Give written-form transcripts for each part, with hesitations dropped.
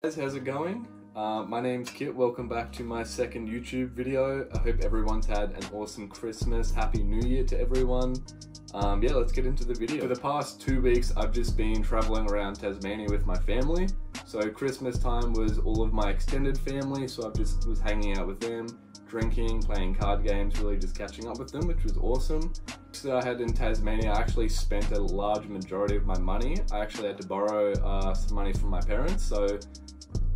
Guys, how's it going? My name's Kit. Welcome back to my second YouTube video. I hope everyone's had an awesome Christmas. Happy New Year to everyone. Yeah, let's get into the video. For the past 2 weeks, I've just been traveling around Tasmania with my family. So Christmas time was all of my extended family, so I just was hanging out with them, drinking, playing card games, really just catching up with them, which was awesome. So I had in Tasmania, I actually spent a large majority of my money. I actually had to borrow some money from my parents. So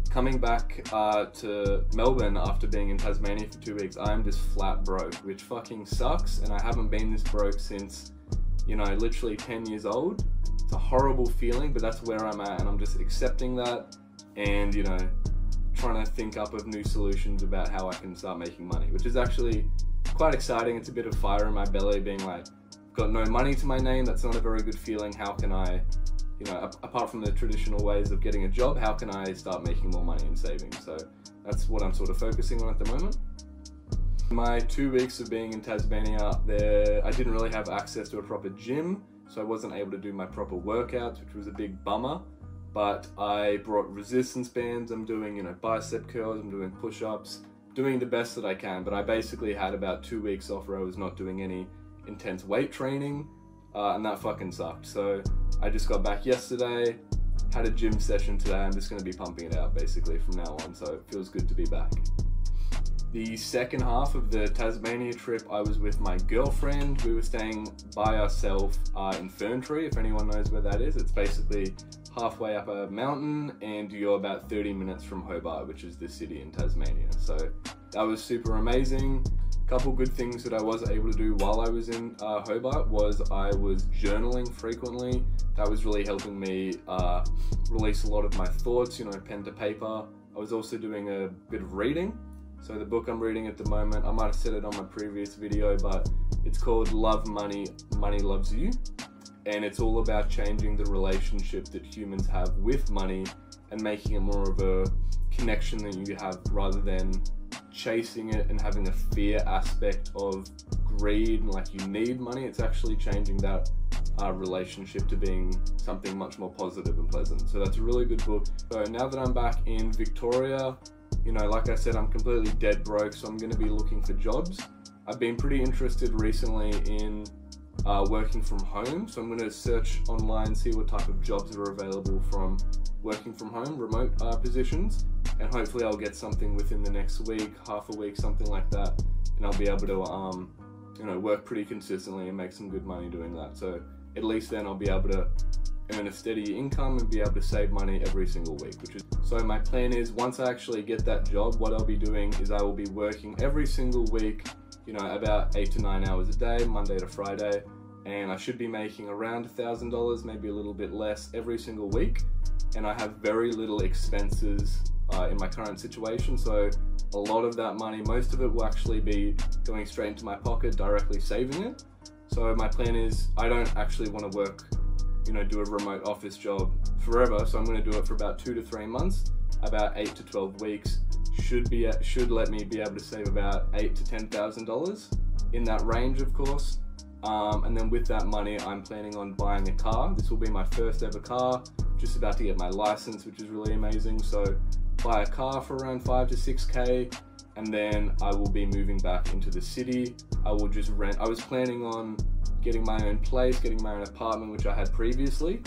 coming back to Melbourne after being in Tasmania for 2 weeks, I'm just flat broke, which fucking sucks. And I haven't been this broke since, you know, literally 10 years old. It's a horrible feeling, but that's where I'm at, and I'm just accepting that and, you know, trying to think up of new solutions about how I can start making money, which is actually quite exciting. It's a bit of fire in my belly being like, got no money to my name. That's not a very good feeling. How can I, you know, apart from the traditional ways of getting a job, how can I start making more money and saving? So that's what I'm sort of focusing on at the moment. My 2 weeks of being in Tasmania, I didn't really have access to a proper gym, so I wasn't able to do my proper workouts, which was a big bummer. But I brought resistance bands. I'm doing, you know, bicep curls, I'm doing push-ups, doing the best that I can. But I basically had about 2 weeks off where I was not doing any intense weight training, and that fucking sucked. So I just got back yesterday, had a gym session today. I'm just gonna be pumping it out basically from now on, so it feels good to be back. The second half of the Tasmania trip, I was with my girlfriend. We were staying by ourselves in Ferntree, if anyone knows where that is. It's basically halfway up a mountain and you're about 30 minutes from Hobart, which is the city in Tasmania. So that was super amazing. A couple good things that I was able to do while I was in Hobart was I was journaling frequently. That was really helping me release a lot of my thoughts, you know, pen to paper. I was also doing a bit of reading. So the book I'm reading at the moment, I might have said it on my previous video, but it's called Love Money, Money Loves You. And it's all about changing the relationship that humans have with money and making it more of a connection that you have rather than chasing it and having a fear aspect of greed and like you need money. It's actually changing that relationship to being something much more positive and pleasant. So that's a really good book. So now that I'm back in Victoria, you know, like I said, I'm completely dead broke, so I'm going to be looking for jobs. I've been pretty interested recently in working from home, so I'm going to search online, see what type of jobs are available from working from home, remote positions, and hopefully I'll get something within the next week, half a week, something like that, and I'll be able to, you know, work pretty consistently and make some good money doing that. So at least then I'll be able to earn a steady income and be able to save money every single week, so my plan is once I actually get that job, what I'll be doing is I will be working every single week, you know, about 8 to 9 hours a day, Monday to Friday, and I should be making around $1,000, maybe a little bit less every single week. And I have very little expenses in my current situation, so a lot of that money, most of it will actually be going straight into my pocket, directly saving it. So my plan is I don't actually want to work, you know, do a remote office job forever, so I'm going to do it for about 2 to 3 months, about 8 to 12 weeks. Should let me be able to save about $8,000 to $10,000 in that range, of course. And then with that money, I'm planning on buying a car. This will be my first ever car. Just about to get my license, which is really amazing. So buy a car for around 5 to 6K, and then I will be moving back into the city. I will just rent. I was planning on getting my own place, getting my own apartment, which I had previously,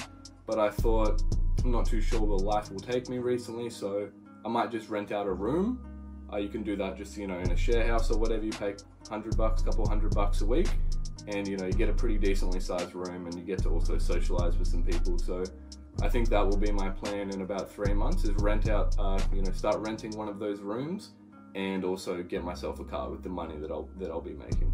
but I thought, I'm not too sure where life will take me recently, so I might just rent out a room. You can do that just, you know, in a share house or whatever. You pay $100, couple $100 a week, and, you know, you get a pretty decently sized room, and you get to also socialize with some people. So I think that will be my plan in about 3 months, is rent out, you know, start renting one of those rooms, and also get myself a car with the money that I'll be making.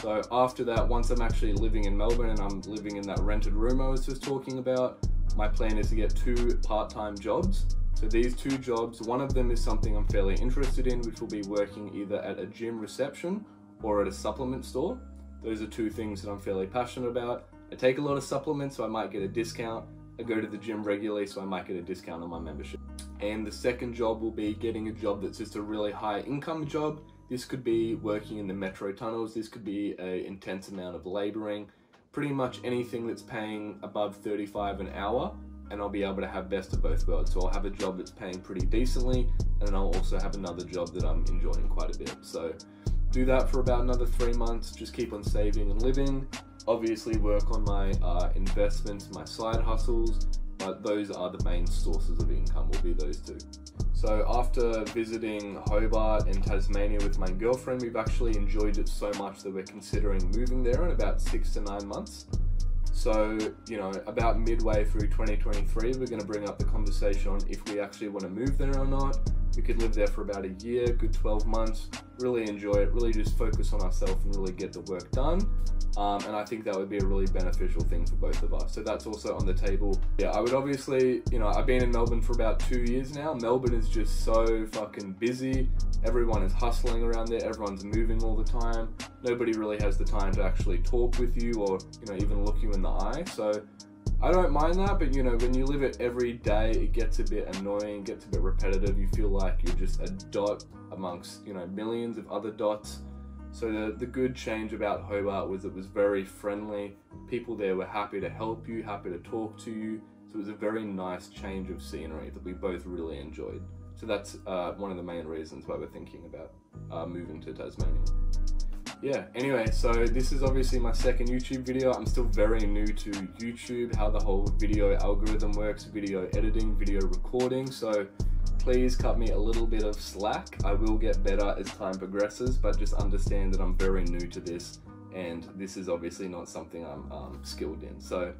So after that, once I'm actually living in Melbourne and I'm living in that rented room I was just talking about, my plan is to get 2 part-time jobs. So these 2 jobs, one of them is something I'm fairly interested in, which will be working either at a gym reception or at a supplement store. Those are 2 things that I'm fairly passionate about. I take a lot of supplements, so I might get a discount. I go to the gym regularly, so I might get a discount on my membership. And the second job will be getting a job that's just a really high income job. This could be working in the metro tunnels. This could be an intense amount of laboring. Pretty much anything that's paying above 35 an hour and I'll be able to have best of both worlds. So I'll have a job that's paying pretty decently, and then I'll also have another job that I'm enjoying quite a bit. So do that for about another 3 months, just keep on saving and living. Obviously work on my investments, my side hustles, but those are the main sources of income, will be those two. So after visiting Hobart and Tasmania with my girlfriend, we've actually enjoyed it so much that we're considering moving there in about 6 to 9 months. So, you know, about midway through 2023, we're going to bring up the conversation on if we actually want to move there or not. We could live there for about a year, good 12 months, really enjoy it, really just focus on ourselves and really get the work done. And I think that would be a really beneficial thing for both of us. So that's also on the table. Yeah, I would obviously, you know, I've been in Melbourne for about 2 years now. Melbourne is just so fucking busy. Everyone is hustling around there. Everyone's moving all the time. Nobody really has the time to actually talk with you or, you know, even look you in the eye. So I don't mind that, but you know, when you live it every day, it gets a bit annoying, gets a bit repetitive. You feel like you're just a dot amongst, you know, millions of other dots. So the good change about Hobart was it was very friendly. People there were happy to help you, happy to talk to you. So it was a very nice change of scenery that we both really enjoyed. So that's one of the main reasons why we're thinking about moving to Tasmania. Yeah, anyway, so this is obviously my second YouTube video. I'm still very new to YouTube, how the whole video algorithm works, video editing, video recording. So please cut me a little bit of slack. I will get better as time progresses, but just understand that I'm very new to this, and this is obviously not something I'm skilled in. So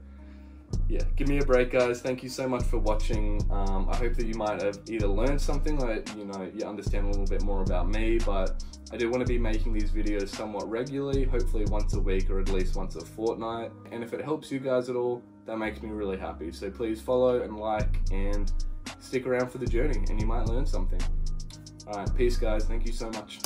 yeah, give me a break, guys. Thank you so much for watching. I hope that you might have either learned something, like, you know, you understand a little bit more about me, but I do want to be making these videos somewhat regularly, hopefully once a week or at least once a fortnight. And if it helps you guys at all, that makes me really happy. So please follow and like and stick around for the journey, and you might learn something. All right, peace, guys. Thank you so much.